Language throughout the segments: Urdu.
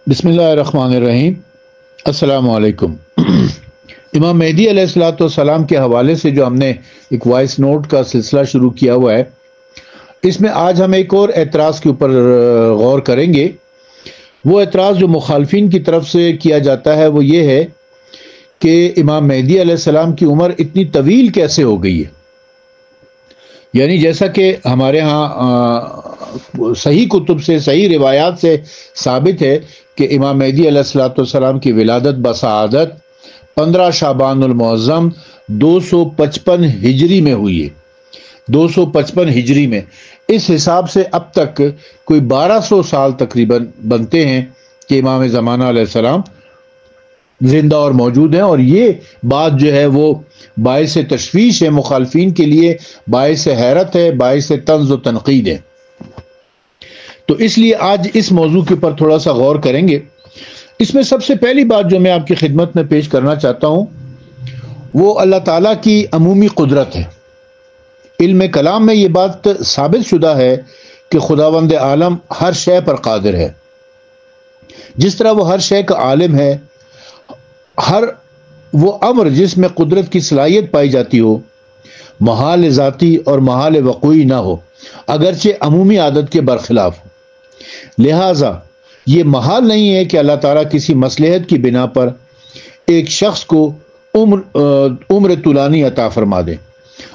بسم اللہ الرحمن الرحیم۔ السلام علیکم۔ امام مہدی علیہ الصلوۃ والسلام کے حوالے سے جو ہم نے ایک وائس نوٹ کا سلسلہ شروع کیا ہوا ہے، اس میں آج ہم ایک اور اعتراض کے اوپر غور کریں گے۔ وہ اعتراض جو مخالفین کی طرف سے کیا جاتا ہے وہ یہ ہے کہ امام مہدی علیہ السلام کی عمر اتنی طویل کیسے ہو گئی ہے؟ یعنی جیسا کہ ہمارے ہاں صحیح کتب سے، صحیح روایات سے ثابت ہے کہ امام مہدی علیہ الصلوۃ والسلام کی ولادت بسعادت 15 شعبان المعظم 255 ہجری میں ہوئی ہے۔ 255 ہجری میں، اس حساب سے اب تک کوئی 1200 سال تقریباً بنتے ہیں کہ امام زمانہ علیہ السلام زندہ اور موجود ہیں، اور یہ بات جو ہے وہ باعث تشویش ہے مخالفین کے لیے، باعث حیرت ہے، باعث طنز و تنقید ہے۔ تو اس لیے آج اس موضوع کے اوپر تھوڑا سا غور کریں گے۔ اس میں سب سے پہلی بات جو میں آپ کی خدمت میں پیش کرنا چاہتا ہوں وہ اللہ تعالیٰ کی عمومی قدرت ہے۔ علم کلام میں یہ بات ثابت شدہ ہے کہ خداوند عالم ہر شے پر قادر ہے۔ جس طرح وہ ہر شے کا عالم ہے، ہر وہ امر جس میں قدرت کی صلاحیت پائی جاتی ہو، محال ذاتی اور محال وقوعی نہ ہو، اگرچہ عمومی عادت کے برخلاف ہو۔ لہٰذا یہ محال نہیں ہے کہ اللہ تعالیٰ کسی مصلحت کی بنا پر ایک شخص کو عمر طولانی عطا فرما دے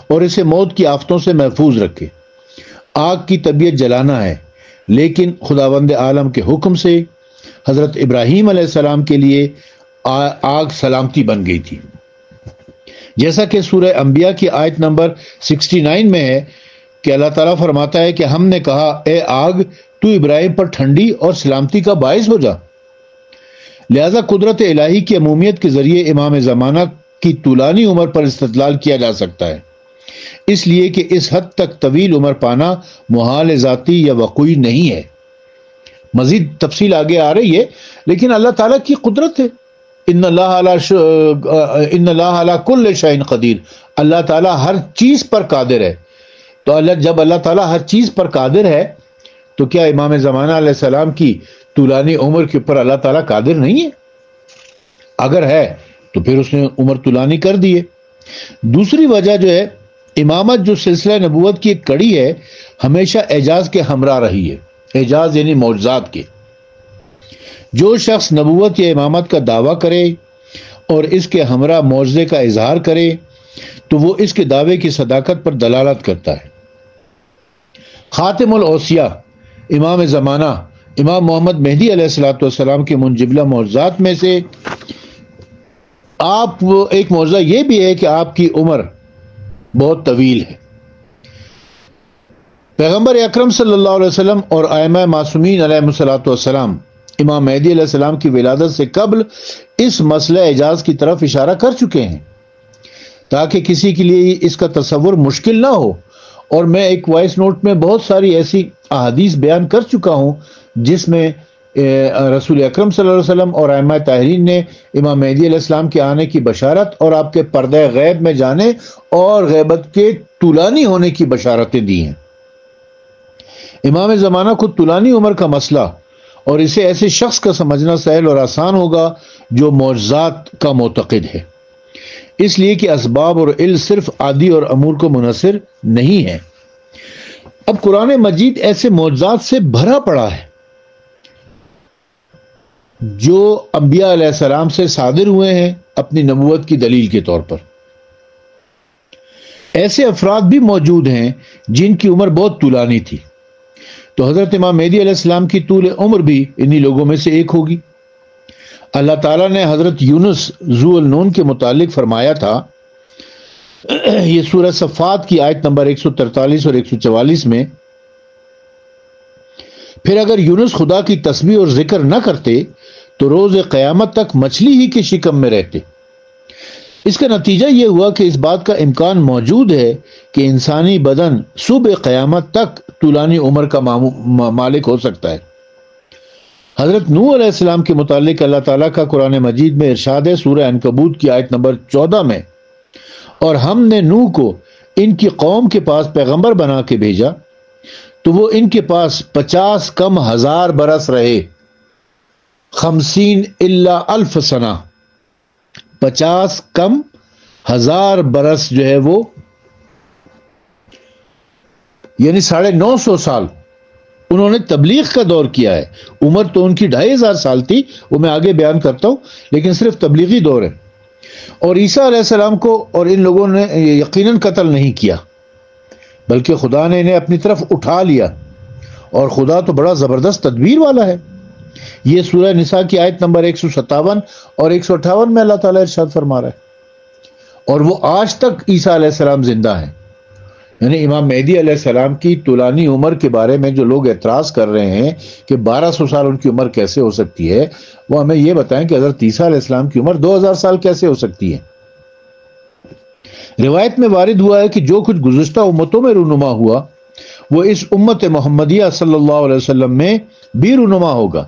اور اسے موت کی آفتوں سے محفوظ رکھے۔ آگ کی طبیعت جلانا ہے، لیکن خداوند عالم کے حکم سے حضرت ابراہیم علیہ السلام کے لیے آگ سلامتی بن گئی تھی، جیسا کہ سورہ انبیاء کی آیت نمبر 69 میں ہے کہ اللہ تعالیٰ فرماتا ہے کہ ہم نے کہا اے آگ تو ابراہیم پر ٹھنڈی اور سلامتی کا باعث ہو جا۔ لہذا قدرت الہی کی عمومیت کے ذریعے امام زمانہ کی طولانی عمر پر استدلال کیا جا سکتا ہے، اس لیے کہ اس حد تک طویل عمر پانا محال ذاتی یا وقوعی نہیں ہے۔ مزید تفصیل آگے آ رہی ہے، لیکن اللہ تعالیٰ کی قدرت ہے۔ ان اللہ علی کل شیء قدیر، اللہ تعالیٰ ہر چیز پر قادر ہے۔ تو جب اللہ تعالیٰ ہر چیز پر قادر ہے تو کیا امام زمانہ علیہ السلام کی طولانی عمر کے اوپر اللہ تعالیٰ قادر نہیں ہے؟ اگر ہے تو پھر اس نے عمر طولانی کر دی ہے۔ دوسری وجہ جو ہے، امامت جو سلسلہ نبوت کی ایک کڑی ہے، ہمیشہ اعجاز کے ہمراہ رہی ہے۔ اعجاز یعنی معجزات کے۔ جو شخص نبوت یا امامت کا دعویٰ کرے اور اس کے ہمراہ معجزے کا اظہار کرے تو وہ اس کے دعوے کی صداقت پر دلالت کرتا ہے۔ خاتم الاوصیاء امام زمانہ امام محمد مہدی علیہ الصلوۃ والسلام کے منجملہ معجزات میں سے ایک معجزہ یہ بھی ہے کہ آپ کی عمر بہت طویل ہے۔ پیغمبر اکرم صلی اللہ علیہ وسلم اور ائمہ معصومین علیہم الصلوۃ والسلام امام مہدی علیہ السلام کی ولادت سے قبل اس مسئلہ اعجاز کی طرف اشارہ کر چکے ہیں تاکہ کسی کے لیے اس کا تصور مشکل نہ ہو۔ اور میں ایک وائس نوٹ میں بہت ساری ایسی احادیث بیان کر چکا ہوں جس میں رسول اکرم صلی اللہ علیہ وسلم اور ائمہ طاہرین نے امام مہدی علیہ السلام کے آنے کی بشارت اور آپ کے پردہ غیب میں جانے اور غیبت کے طولانی ہونے کی بشارتیں دی ہیں۔ امام زمانہ کو طولانی عمر کا مسئلہ اور اسے ایسے شخص کا سمجھنا سہل اور آسان ہوگا جو معجزات کا معتقد ہے، اس لیے کہ اسباب اور علم صرف عادی اور امور کو منحصر نہیں ہے۔ اب قرآن مجید ایسے معجزات سے بھرا پڑا ہے جو انبیاء علیہ السلام سے صادر ہوئے ہیں اپنی نبوت کی دلیل کے طور پر۔ ایسے افراد بھی موجود ہیں جن کی عمر بہت طولانی تھی، تو حضرت امام مہدی علیہ السلام کی طول عمر بھی انہی لوگوں میں سے ایک ہوگی۔ اللہ تعالیٰ نے حضرت یونس ذو النون کے متعلق فرمایا تھا، یہ سورہ صفات کی آیت نمبر 143 اور 144 میں، پھر اگر یونس خدا کی تسبیح اور ذکر نہ کرتے تو روز قیامت تک مچھلی ہی کے شکم میں رہتے۔ اس کا نتیجہ یہ ہوا کہ اس بات کا امکان موجود ہے کہ انسانی بدن صبح قیامت تک طولانی عمر کا مالک ہو سکتا ہے۔ حضرت نوح علیہ السلام کے متعلق اللہ تعالیٰ کا قرآن مجید میں ارشاد ہے سورہ عنکبوت کی آیت نمبر 14 میں، اور ہم نے نوح کو ان کی قوم کے پاس پیغمبر بنا کے بھیجا تو وہ ان کے پاس 50 کم ہزار برس رہے۔ 50 الا الف سنہ، 50 کم 1000 برس جو ہے وہ، یعنی 950 سال انہوں نے تبلیغ کا دور کیا ہے۔ عمر تو ان کی 2500 سال تھی، وہ میں آگے بیان کرتا ہوں، لیکن صرف تبلیغی دور ہے۔ اور عیسیٰ علیہ السلام کو اور ان لوگوں نے یقیناً قتل نہیں کیا، بلکہ خدا نے انہیں اپنی طرف اٹھا لیا، اور خدا تو بڑا زبردست تدبیر والا ہے۔ یہ سورہ نساء کی آیت نمبر 157 اور 158 میں اللہ تعالیٰ ارشاد فرما رہا ہے۔ اور وہ آج تک عیسیٰ علیہ السلام زندہ ہیں۔ یعنی امام مہدی علیہ السلام کی طولانی عمر کے بارے میں جو لوگ اعتراض کر رہے ہیں کہ 1200 سال ان کی عمر کیسے ہو سکتی ہے، وہ ہمیں یہ بتائیں کہ حضرت عیسیٰ علیہ السلام کی عمر 2000 سال کیسے ہو سکتی ہے؟ روایت میں وارد ہوا ہے کہ جو کچھ گزشتہ امتوں میں رونما ہوا وہ اس امت محمدیہ صلی اللہ علیہ وسلم میں بھی رونما ہوگا۔